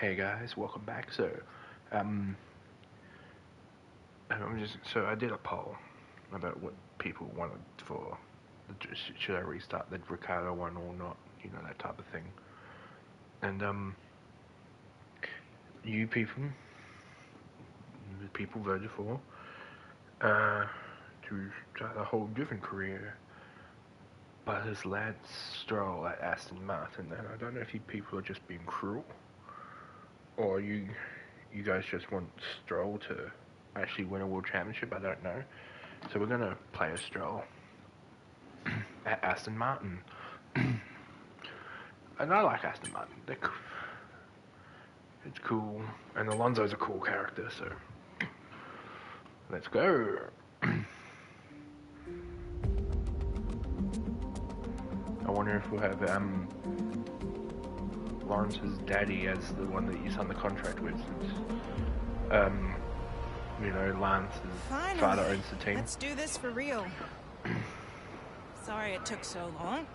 Hey guys, welcome back. Um, I did a poll about what people wanted for. Should I restart the Ricardo one or not? You know, that type of thing. And you people, the people voted for uh, to start a whole different career. But it's Lance Stroll at Aston Martin, and I don't know if you people are just being cruel, or you guys just want Stroll to actually win a world championship. I don't know. So we're gonna play a Stroll at Aston Martin, and I like Aston Martin. It's cool, and Alonso's a cool character. So let's go. I wonder if we'll have Lawrence's daddy as the one that you signed the contract with, since Lance's father owns the team. Let's do this for real. Sorry it took so long.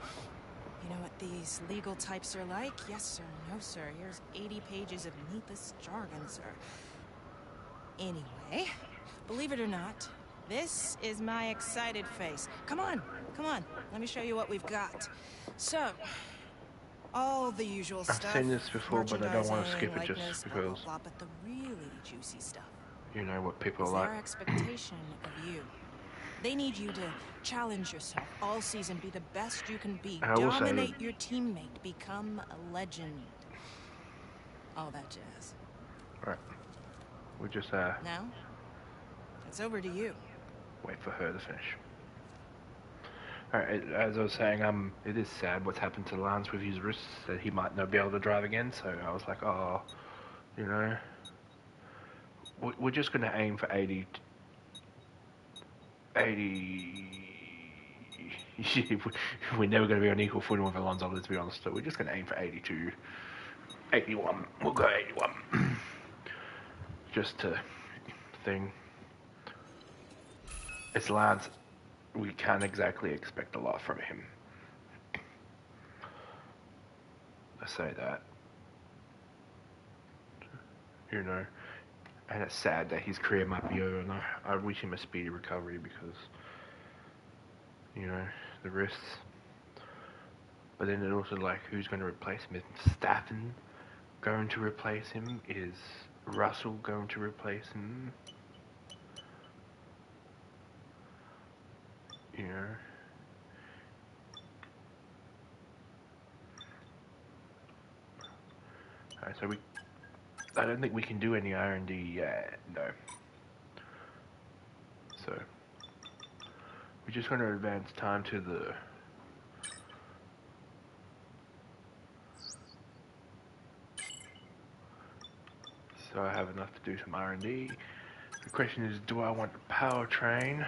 You know what these legal types are like? Yes, sir. No, sir. Here's 80 pages of needless jargon, sir. Anyway, believe it or not, this is my excited face. Come on. Let me show you what we've got. So, all the usual stuff. I've seen this before, but I don't want to skip it just likeness, because. blah, blah, blah, but the really juicy stuff. You know what people is are like. Their expectation of you. They need you to challenge yourself all season, be the best you can be, dominate your teammate, become a legend. All that jazz. Right. We just Now, it's over to you. Wait for her to finish. Alright, as I was saying, it is sad what's happened to Lance with his wrists, that he might not be able to drive again, so I was like, oh, you know, we're just going to aim for 80. We're never going to be on equal footing with Alonso, let's be honest, so we're just going to aim for 82, 81, we'll go 81, just to thing. It's Lance. We can't exactly expect a lot from him. I say that. You know. And it's sad that his career might be over, and I wish him a speedy recovery because, you know, the risks. But then it also, like, who's going to replace him? Is Staffen going to replace him? Is Russell going to replace him? You know. Alright, so I don't think we can do any R&D yet, no. So, we're just going to advance time to the... So I have enough to do some R&D. The question is, do I want a powertrain?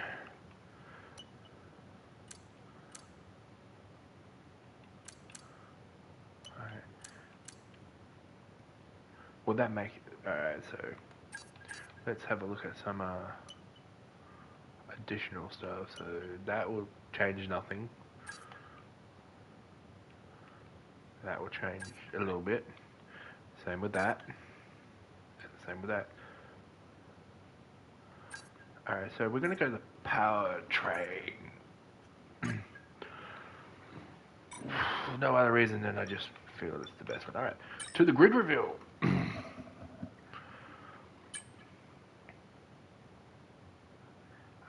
Will that make it? Alright, so let's have a look at some additional stuff. So that will change nothing. That will change a little bit. Same with that. Same with that. Alright, so we're going to go to the powertrain. No other reason than I just feel it's the best one. Alright, to the grid reveal.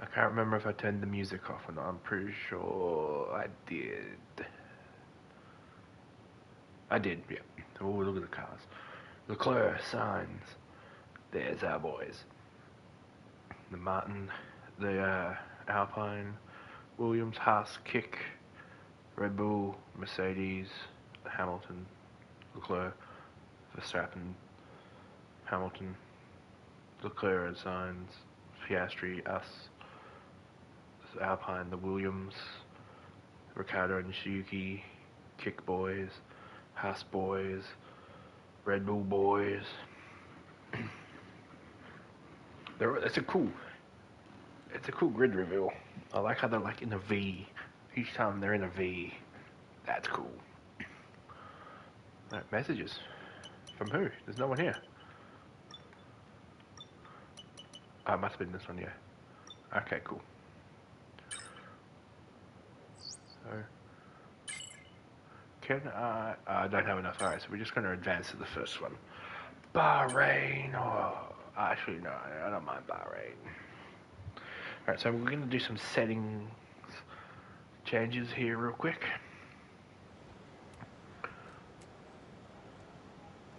I can't remember if I turned the music off or not. I'm pretty sure I did. I did, yeah. Oh, look at the cars. Leclerc, Sainz. There's our boys. The Martin, the Alpine, Williams, Haas, Kick, Red Bull, Mercedes, Hamilton, Leclerc, Verstappen, Hamilton, Leclerc and Sainz, Piastri, us, Alpine, the Williams, Ricardo and Suzuki, Kick boys, Haas boys, Red Bull boys. It's a cool grid reveal. I like how they're like in a V. Each time they're in a V. That's cool. Alright, messages. From who? There's no one here. Oh, it must have been this one, yeah. Okay, cool. So, can I don't have enough. Alright, so we're just going to advance to the first one. Bahrain. Oh, actually, no, I don't mind Bahrain. Alright, so we're going to do some settings changes here real quick.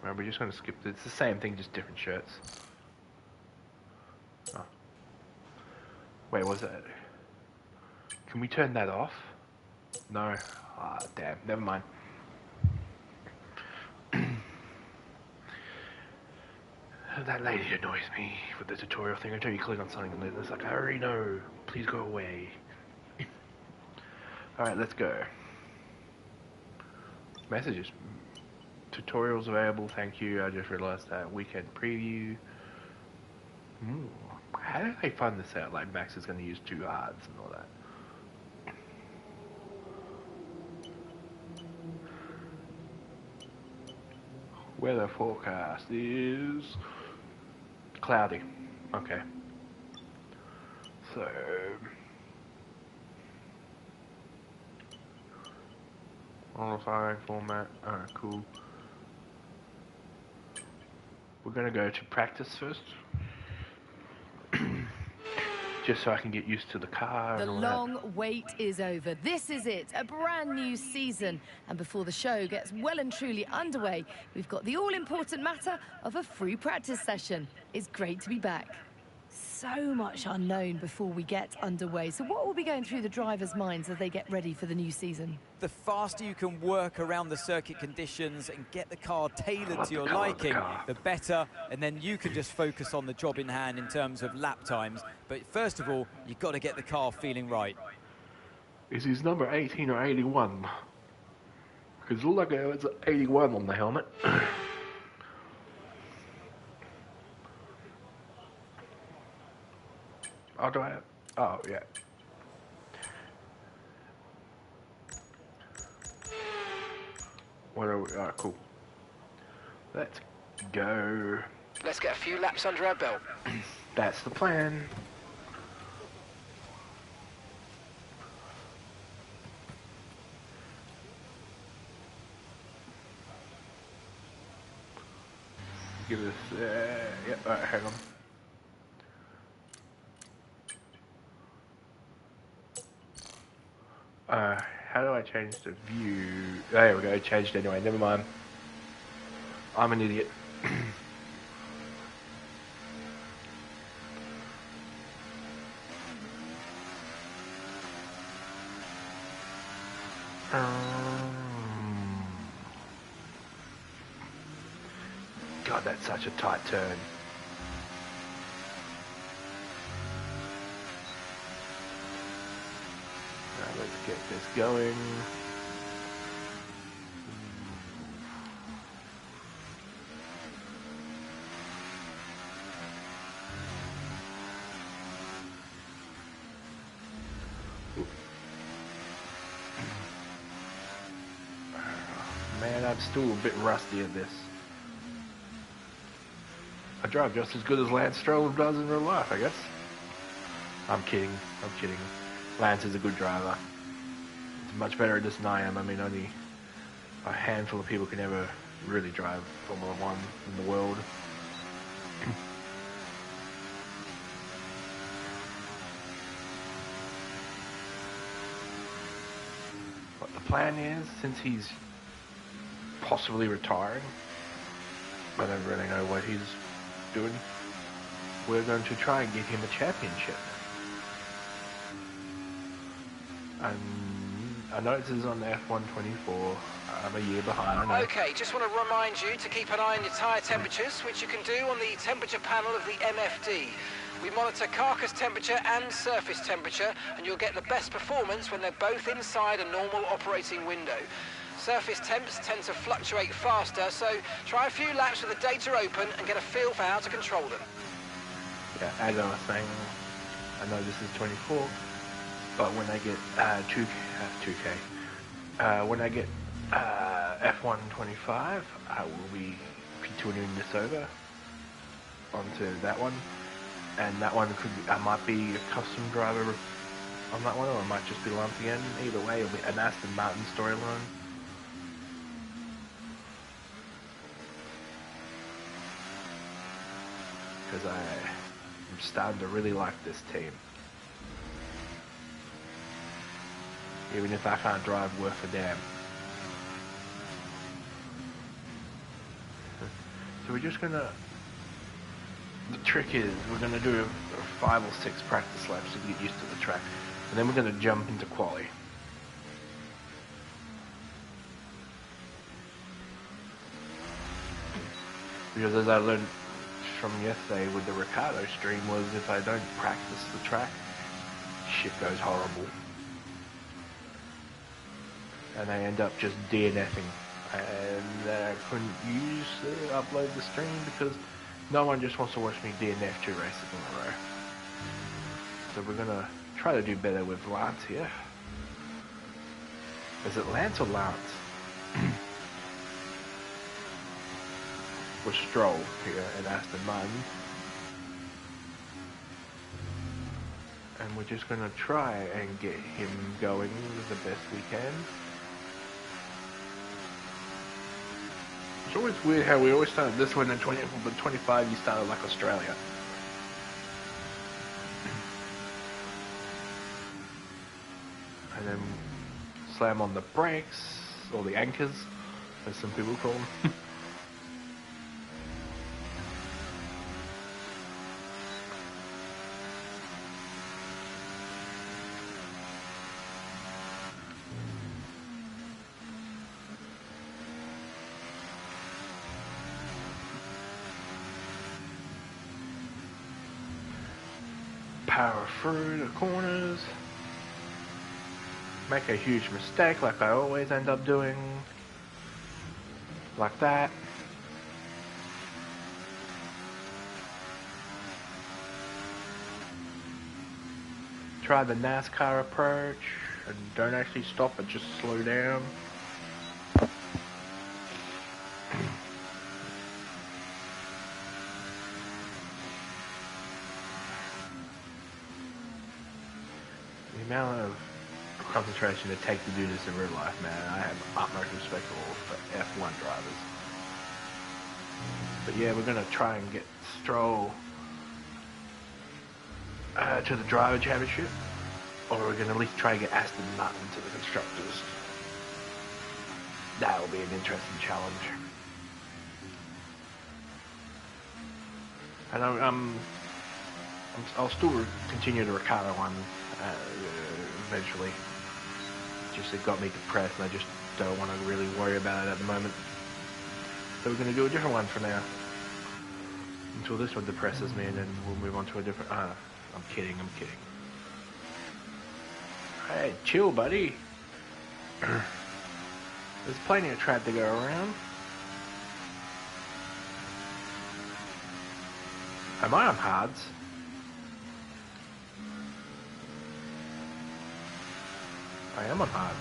Right, we're just going to skip. It's the same thing, just different shirts. Oh. Wait, was that? Can we turn that off? No. Ah, damn. Never mind. That lady annoys me with the tutorial thing until you click on something and it's like, I already know. Please go away. Alright, let's go. Messages. Tutorials available, thank you. I just realized that. Weekend preview. How did they find this out? Like Max is going to use 2 hards and all that. Weather forecast is cloudy. Okay. So on the fire format. Alright, cool. We're gonna go to practice first. Just so I can get used to the car and all that. The long wait is over. This is it, a brand new season. And before the show gets well and truly underway, we've got the all-important matter of a free practice session. It's great to be back. So much unknown before we get underway. So what will be going through the drivers' minds as they get ready for the new season? The faster you can work around the circuit conditions and get the car tailored to your liking, the better. And then you can just focus on the job in hand in terms of lap times. But first of all, you've got to get the car feeling right. Is his number 18 or 81? Because it looked like it was 81 on the helmet. Oh, do I have? Oh, yeah. What are we? Oh, cool. Let's go. Let's get a few laps under our belt. That's the plan. Give us, yep, alright, hang on. How do I change the view? Oh, there we go, it changed anyway, never mind. I'm an idiot. God, that's such a tight turn. Let's get this going. Man, I'm still a bit rusty at this. I drive just as good as Lance Stroll does in real life, I guess. I'm kidding. Lance is a good driver. He's much better at this than I am. I mean, only a handful of people can ever really drive Formula 1 in the world. What the plan is, since he's possibly retiring, I don't really know what he's doing, we're going to try and get him a championship. And I know this is on the F124. I'm a year behind. Okay, just want to remind you to keep an eye on your tyre temperatures, which you can do on the temperature panel of the MFD. We monitor carcass temperature and surface temperature, and you'll get the best performance when they're both inside a normal operating window. Surface temps tend to fluctuate faster, so try a few laps with the data open and get a feel for how to control them. Yeah, as I was saying, I know this is 24. But when I get 2K, when I get F125, I will be tuning this over onto that one, and that one I might be a custom driver on that one, or it might just be Lance again. Either way, it'll be an Aston Martin storyline. Because I'm starting to really like this team. Even if I can't drive worth a damn. So we're just gonna... The trick is, we're gonna do 5 or 6 practice laps to get used to the track. And then we're gonna jump into quali. Because as I learned from yesterday with the Ricardo stream was, if I don't practice the track, shit goes horrible. And I end up just DNFing. And I couldn't upload the stream because no one just wants to watch me DNF 2 races in a row. So we're gonna try to do better with Lance here. Is it Lance or Lance? With Stroll here at Aston Martin. And we're just gonna try and get him going the best we can. It's always weird how we always started this one in 20, but 25 you started like Australia. And then slam on the brakes, or the anchors, as some people call them. Power through the corners. Make a huge mistake like I always end up doing. Like that. Try the NASCAR approach and don't actually stop but just slow down. The amount of concentration it takes to do this in real life, man, I have utmost respect for F1 drivers. But yeah, we're going to try and get Stroll to the driver championship, or we're going to at least try and get Aston Martin to the constructors. That'll be an interesting challenge. And I'll still continue the Ricardo one eventually. Just it got me depressed and I just don't want to really worry about it at the moment. So we're going to do a different one for now. Until this one depresses me and then we'll move on to a different... I'm kidding. Hey, chill, buddy. There's plenty of track to go around. Am I on hards? I am on hards.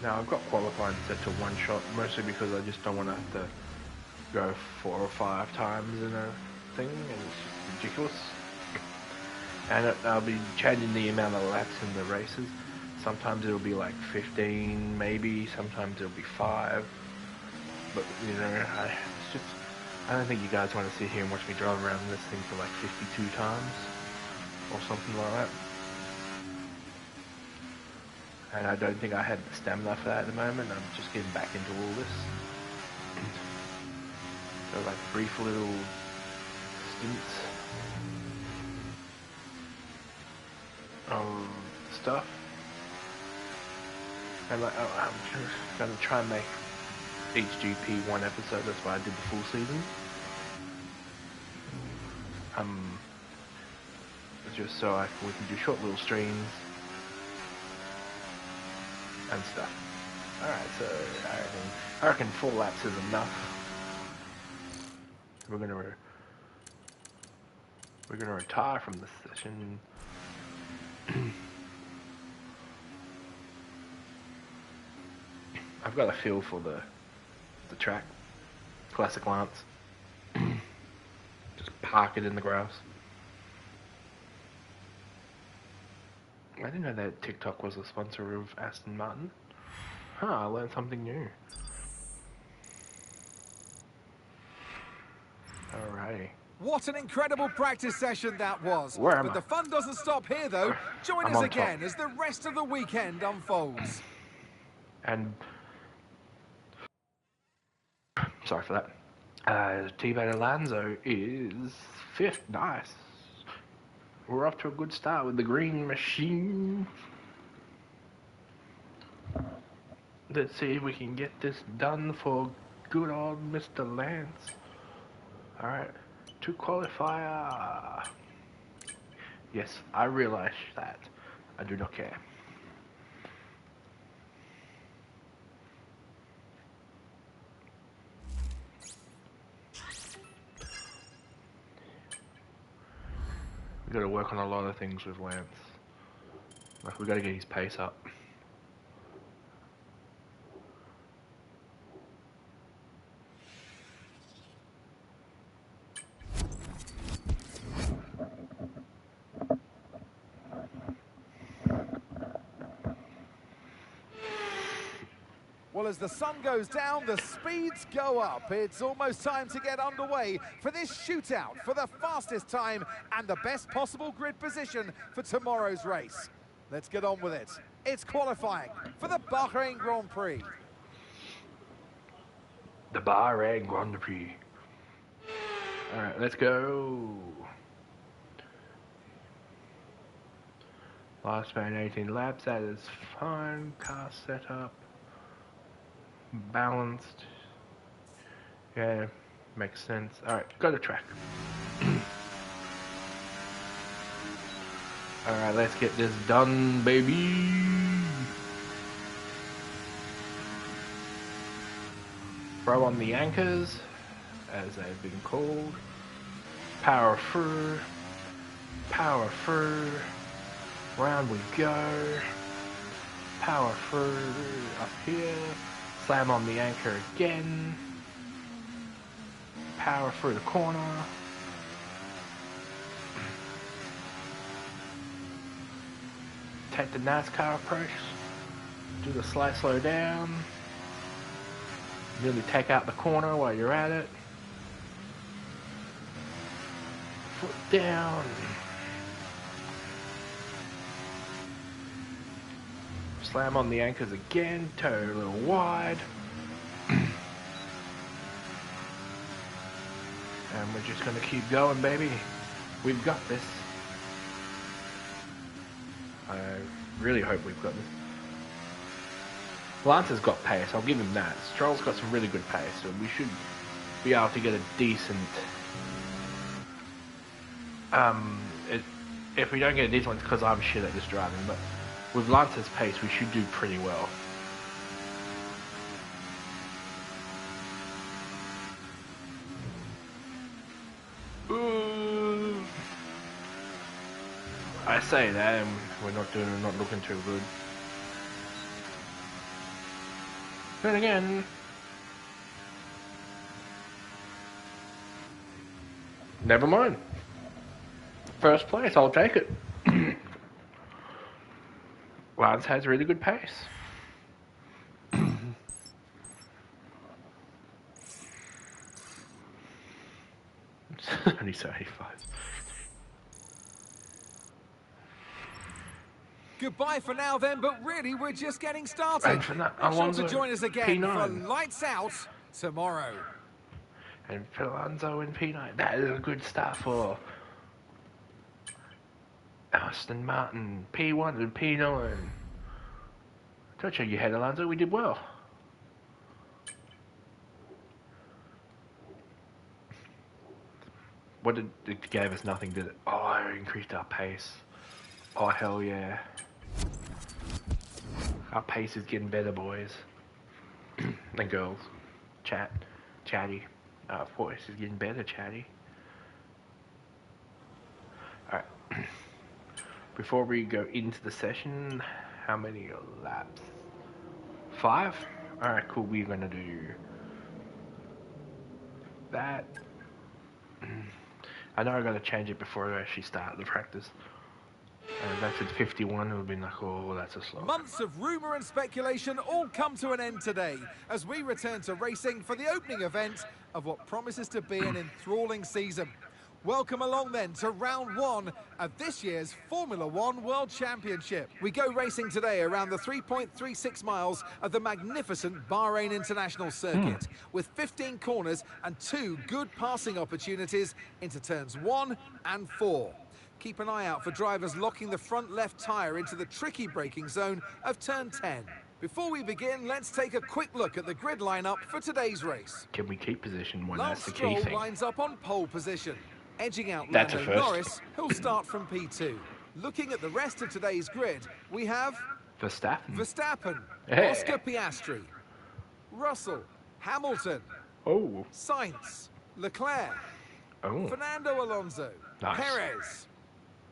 Now I've got qualifying set to 1 shot, mostly because I just don't want to have to go 4 or 5 times in a thing, and it's just ridiculous. And I'll be changing the amount of laps in the races. Sometimes it'll be like 15, maybe. Sometimes it'll be 5. But you know, I don't think you guys want to sit here and watch me drive around this thing for like 52 times or something like that. And I don't think I had the stamina for that at the moment. I'm just getting back into all this. So like brief little stints of stuff. And like, I'm just going to try and make each GP 1 episode. That's why I did the full season. Just so we can do short little streams and stuff. Alright, so I reckon 4 laps is enough. We're gonna retire from this session. I've got a feel for the track. Classic Lance. Just park it in the grass. I didn't know that TikTok was a sponsor of Aston Martin. Huh, I learned something new. Alrighty. What an incredible practice session that was. Where am But I? the fun doesn't stop here, though. Join I'm us on again top. as the rest of the weekend unfolds. And sorry for that. T-Bone Alonso is 5th. Nice. We're off to a good start with the green machine. Let's see if we can get this done for good old Mr. Lance. Alright, to qualifier. Yes, I realize that. I do not care. We gotta work on a lot of things with Lance. Like, we gotta get his pace up. Well, as the sun goes down, the speeds go up. It's almost time to get underway for this shootout for the fastest time and the best possible grid position for tomorrow's race. Let's get on with it. It's qualifying for the Bahrain Grand Prix. The Bahrain Grand Prix. Alright, let's go. Last span 18 laps, that is fine. Car setup. Balanced. Yeah, makes sense. Alright, go to track. Alright, let's get this done, baby. Throw on the anchors, as they've been called. Power through. Power through. Round we go. Power through up here. Slam on the anchor again. Power through the corner. Take the NASCAR approach. Do the slight slow down. Nearly take out the corner while you're at it. Foot down. Slam on the anchors again, toe a little wide. And we're just going to keep going, baby. We've got this. I really hope we've got this. Lance has got pace, I'll give him that. Stroll's got some really good pace, so we should be able to get a decent... if we don't get a decent one, it's because I'm shit at this driving, but with Lance's pace, we should do pretty well. Ooh. I say that, and we're not looking too good. Then again, never mind. First place, I'll take it. Lance has really good pace. Only 75. Goodbye for now then, but really we're just getting started. And for that, Make sure Alonso, to join us again P9. for Lights Out tomorrow. And for Alonso and P9, that is a good start for Aston Martin, P1 and P9. Don't shake your head, Alonso, we did well. What did it gave us nothing, did it? Oh, it increased our pace. Oh, hell yeah. Our pace is getting better, boys. And girls. Chatty. Our voice is getting better, chatty. Alright. Before we go into the session, how many laps? 5? Alright, cool. We're gonna do that. I know I gotta change it before I actually start the practice. And that's at 51, it would be like, oh, that's a slog. Months of rumour and speculation all come to an end today as we return to racing for the opening event of what promises to be an enthralling season. Welcome along then to round one of this year's Formula One World Championship. We go racing today around the 3.36 miles of the magnificent Bahrain International Circuit with 15 corners and 2 good passing opportunities into turns 1 and 4. Keep an eye out for drivers locking the front left tyre into the tricky braking zone of turn 10. Before we begin, let's take a quick look at the grid lineup for today's race. Can we keep position when Lance that's the key Stroll thing? lines up on pole position, edging out That's a Lando first. Norris, who'll start from P2. Looking at the rest of today's grid, we have Verstappen, Hey. Oscar Piastri, Russell, Hamilton, Oh. Sainz, Leclerc, Oh. Fernando Alonso, Nice. Perez,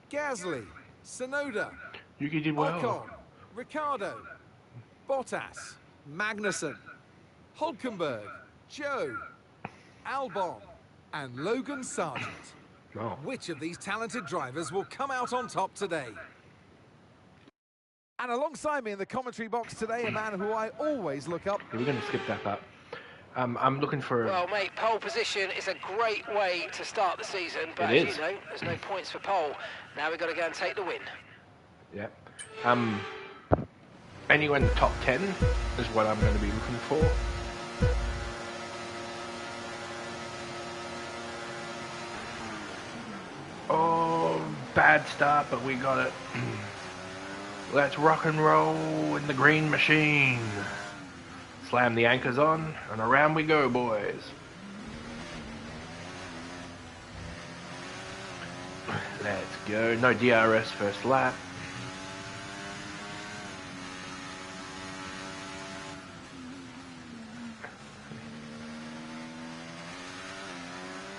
Gasly, Tsunoda, Yuki did well. Ocon, Ricciardo, Bottas, Magnussen, Hulkenberg, Joe, Albon, and Logan Sargent. No. Which of these talented drivers will come out on top today? And alongside me in the commentary box today, a man who I always look up. We're going to skip that part. I'm looking for... Well, mate, pole position is a great way to start the season, but It as is. you know, there's no points for pole. Now we've got to go and take the win. Yeah. Anywhere in the top 10 is what I'm going to be looking for. Oh, bad start, but we got it. Let's rock and roll in the green machine. Slam the anchors on, and around we go, boys. Let's go. No DRS first lap.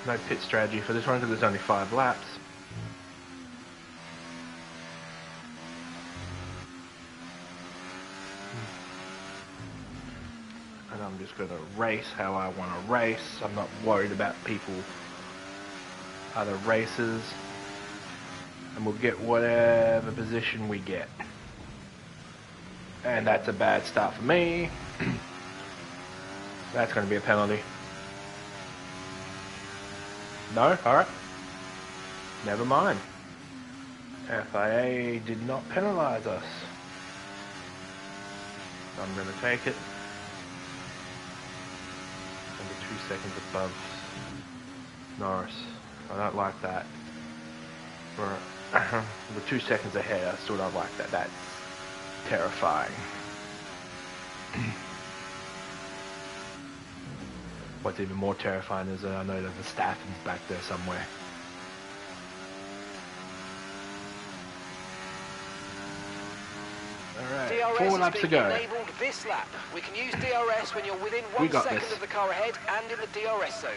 No pit strategy for this one because there's only 5 laps. And I'm just going to race how I want to race. I'm not worried about people, other races. And we'll get whatever position we get. And that's a bad start for me. That's going to be a penalty. No? Alright. Never mind. FIA did not penalise us. I'm going to take it. Under 2 seconds above Norris. I don't like that. We're 2 seconds ahead. I still don't like that. That's terrifying. What's even more terrifying is that I know that Verstappen's back there somewhere. Alright, 4 laps to go. Enabled this lap. We can use DRS when you're within 1 second of the car ahead and in the DRS zone.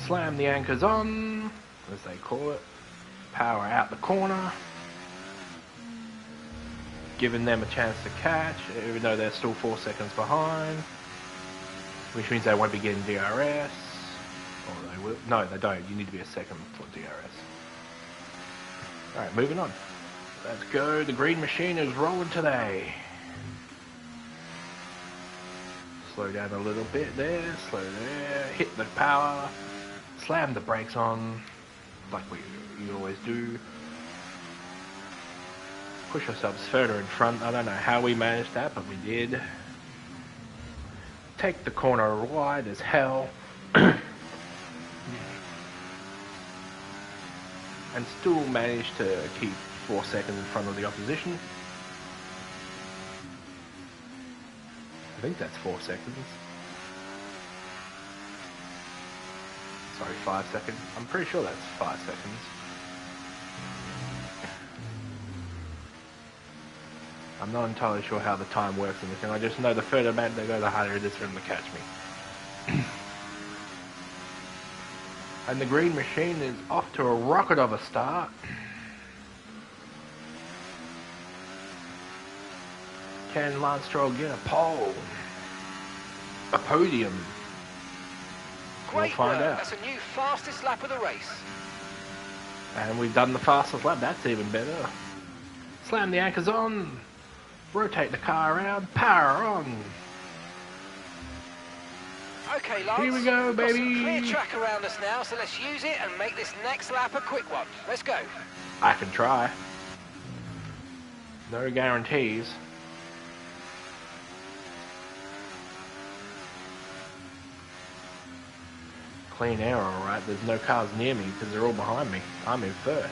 Slam the anchors on, as they call it. Power out the corner. Giving them a chance to catch, even though they're still 4 seconds behind. Which means they won't be getting DRS. Or they will. No, they don't. You need to be a second for DRS. Alright, moving on. Let's go. The green machine is rolling today. Slow down a little bit there. Slow there. Hit the power. Slam the brakes on. Like we always do. Push ourselves further in front. I don't know how we managed that, but we did. Take the corner wide as hell. And still manage to keep 4 seconds in front of the opposition. I think that's 4 seconds. Sorry, 5 seconds. I'm pretty sure that's 5 seconds. I'm not entirely sure how the time works in this thing. I just know the further back they go, the harder it is for them to catch me. And the green machine is off to a rocket of a start. Can Lance Stroll get a pole? a podium. We'll find out. That's a new fastest lap of the race. And we've done the fastest lap. That's even better. Slam the anchors on. Rotate the car around. Power on. Okay, Lance. Here we go, baby. Got some clear track around us now, so let's use it and make this next lap a quick one. Let's go. I can try. No guarantees. Clean air, alright. There's no cars near me because they're all behind me. I'm in first.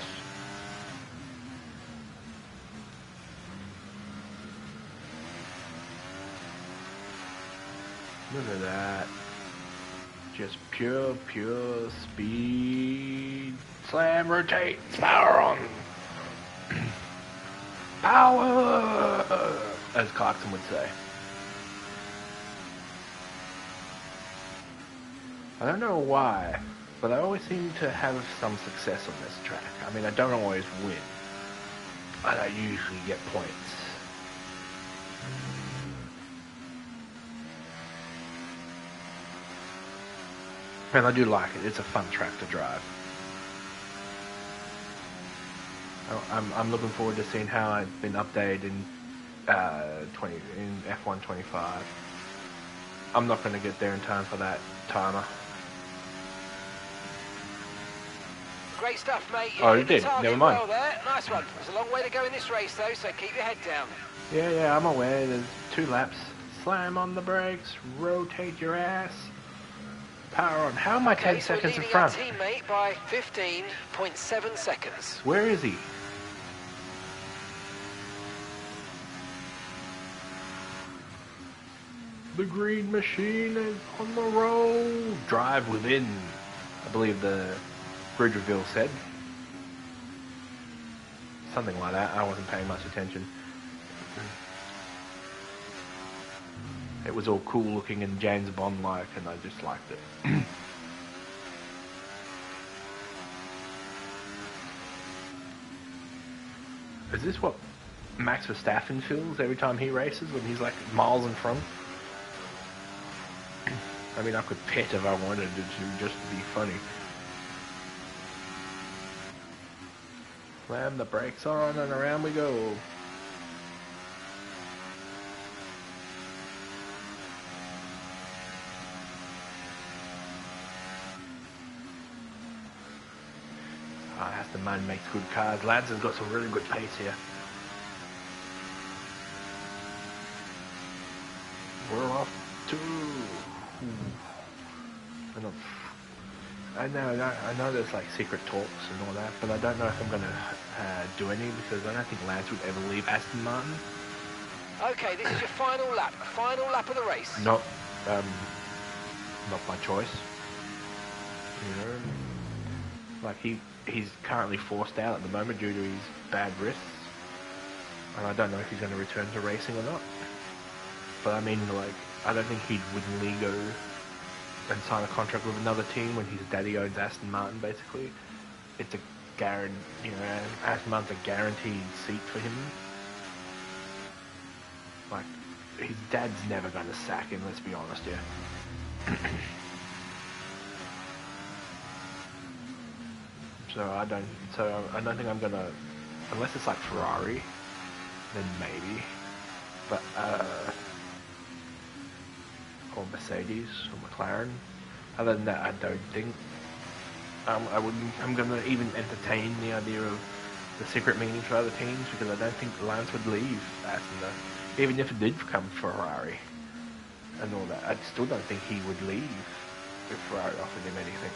Look at that. Just pure speed. Slam, rotate, power on. Power! As Clarkson would say. I don't know why, but I always seem to have some success on this track. I mean, I don't always win, but I usually get points. And I do like it. It's a fun track to drive. I'm looking forward to seeing how it's been updated in F1 25. I'm not going to get there in time for that timer. Great stuff, mate. You did. Never mind. Well there. Nice one. There's a long way to go in this race, though, so keep your head down. Yeah, I'm aware. There's 2 laps. Slam on the brakes. Rotate your ass. Power on. How am I 10 seconds in front? Our teammate by 15.7 seconds. Where is he? The green machine is on the road. Drive within, I believe the bridge reveal said. Something like that. I wasn't paying much attention. It was all cool looking and James Bond like, and I just liked it. Is this what Max Verstappen feels every time he races, when he's like miles in front? I mean, I could pet if I wanted to just to be funny. Slam the brakes on and around we go. Aston Martin makes good cars. Lads has got some really good pace here. We're off to... I know there's like secret talks and all that, but I don't know if I'm going to do any, because I don't think Lance would ever leave Aston Martin. Okay, this is your final lap of the race. Not by choice. You know, like he's currently forced out at the moment due to his bad wrists, and I don't know if he's going to return to racing or not. But I mean, like, I don't think he'd willingly go and sign a contract with another team when his daddy owns Aston Martin. Basically, it's a Aston Martin's a guaranteed seat for him. Like, his dad's never going to sack him. Let's be honest, yeah. So I don't think I'm gonna, unless it's like Ferrari, then maybe. But or Mercedes or McLaren. Other than that, I don't think I'm gonna even entertain the idea of the secret meetings for other teams, because I don't think Lance would leave Aston, even if it did become Ferrari and all that. I still don't think he would leave if Ferrari offered him anything.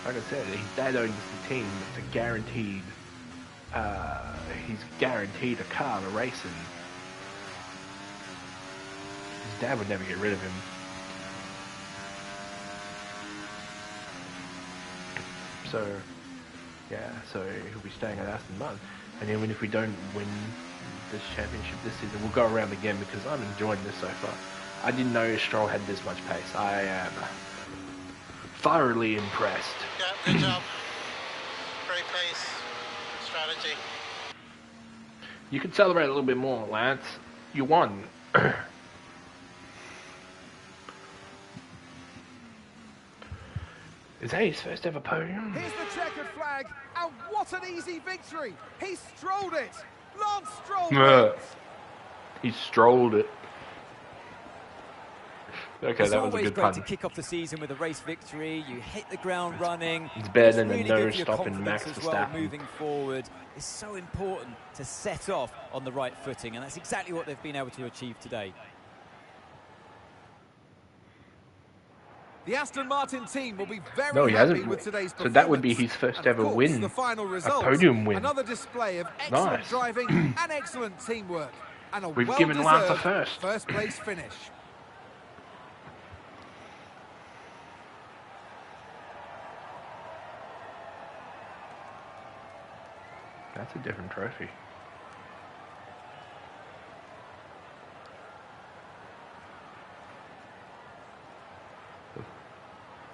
Like I said, his dad owns the team. It's a guaranteed. He's guaranteed a car to race in. His dad would never get rid of him. So, yeah. So he'll be staying at Aston Martin. And even if we don't win this championship this season, we'll go around again, because I'm enjoying this so far. I didn't know Stroll had this much pace. I am thoroughly impressed. Yeah, good job. Great pace, strategy. You can celebrate a little bit more, Lance. You won. Is that his first ever podium? Here's the checkered flag, and what an easy victory! He strolled it! Lance Stroll wins! He strolled it. Okay, It's that was a always good great pun. to kick off the season with a race victory. You hit the ground running. It's better than really the good no for your stopping confidence Max as well Verstappen. moving forward. It's so important to set off on the right footing, and that's exactly what they've been able to achieve today. The Aston Martin team will be very No, he happy hasn't. with today's So performance. that would be his first And of ever course, win. the final A result, podium win. another display of excellent Nice. driving and excellent teamwork. And a We've given Lance a well-deserved first. first place finish. That's a different trophy.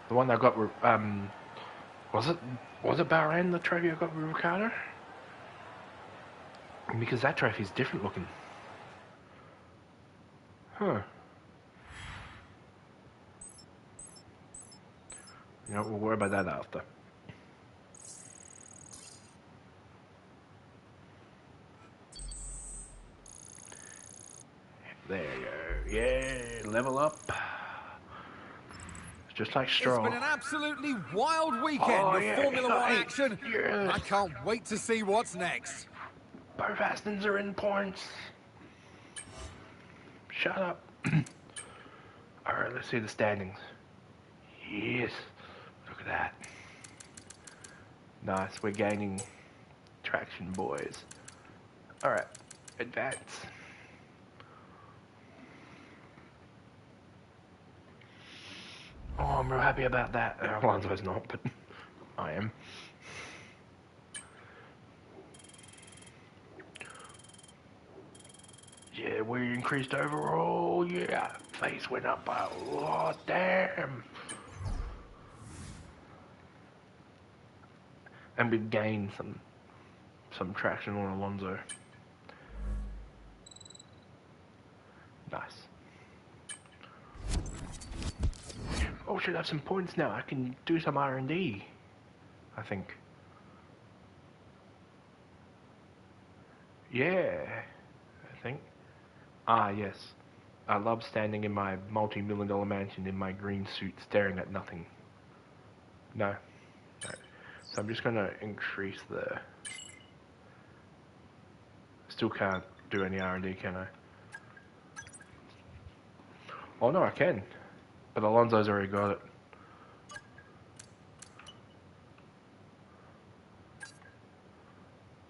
The one that got was it Bahrain, the trophy I got with Ricardo? Because that trophy is different looking. Huh. You know, we'll worry about that after. There you go. Yeah, level up. Just like Stroll. It's been an absolutely wild weekend of Formula One action. Yes. I can't wait to see what's next. Both Astons are in points. Shut up. Alright, let's see the standings. Yes. Look at that. Nice, we're gaining traction, boys. Alright, advance. Oh, I'm real happy about that. Alonso's not, but I am. Yeah, we increased overall. Yeah, face went up by a lot. Damn. And we've gained some traction on Alonso. Nice. Oh, should have some points now. I can do some R&D, I think. Yeah, I think. Ah, yes. I love standing in my multi-million-dollar mansion in my green suit staring at nothing. No. No. So I'm just going to increase the... Still can't do any R&D, can I? Oh, no, I can. But Alonso's already got it.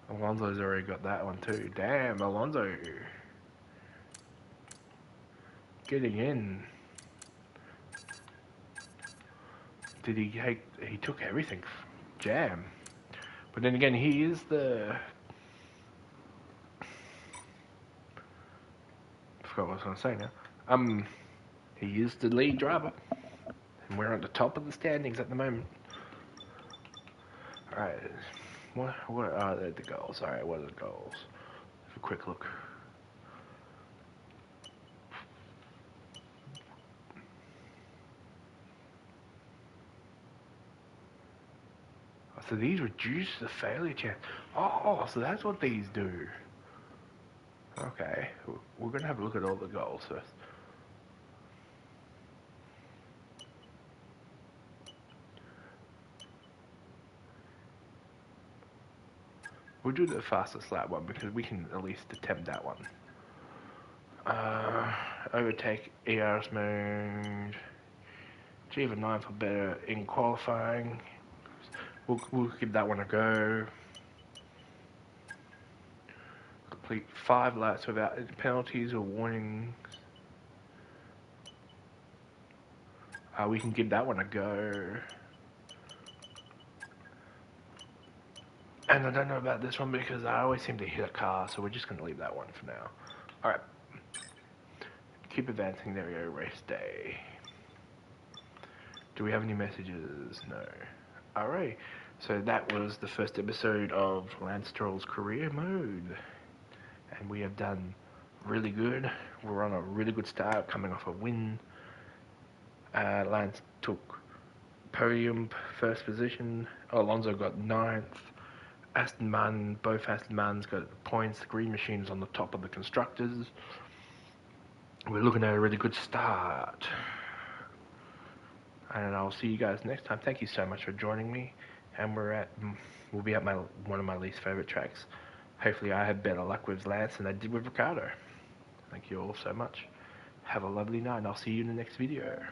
Alonso's already got that one too. Damn, Alonso. Getting in. Did he took everything. Jam. But then again, he is the... I forgot what I was going to say now. He is the lead driver. And we're at the top of the standings at the moment. Alright. What are the goals? Alright, what are the goals? Have a quick look. So these reduce the failure chance. Oh, so that's what these do. Okay, we're going to have a look at all the goals first. We'll do the fastest lap one because we can at least attempt that one. Overtake ERS mode. Achieve a 9 for better in qualifying. We'll give that one a go. Complete 5 laps without penalties or warnings. We can give that one a go. And I don't know about this one because I always seem to hit a car, so we're just going to leave that one for now. Alright. Keep advancing. There we go. Race day. Do we have any messages? No. Alright. So that was the first episode of Lance Stroll's career mode. And we have done really good. We're on a really good start, coming off a win. Lance took podium, first position. Alonso got 9th. Aston Martin, both Aston Martins got points. The Green Machine's on the top of the constructors. We're looking at a really good start. And I'll see you guys next time. Thank you so much for joining me. And we'll be at one of my least favorite tracks. Hopefully I have better luck with Lance than I did with Ricardo. Thank you all so much. Have a lovely night, and I'll see you in the next video.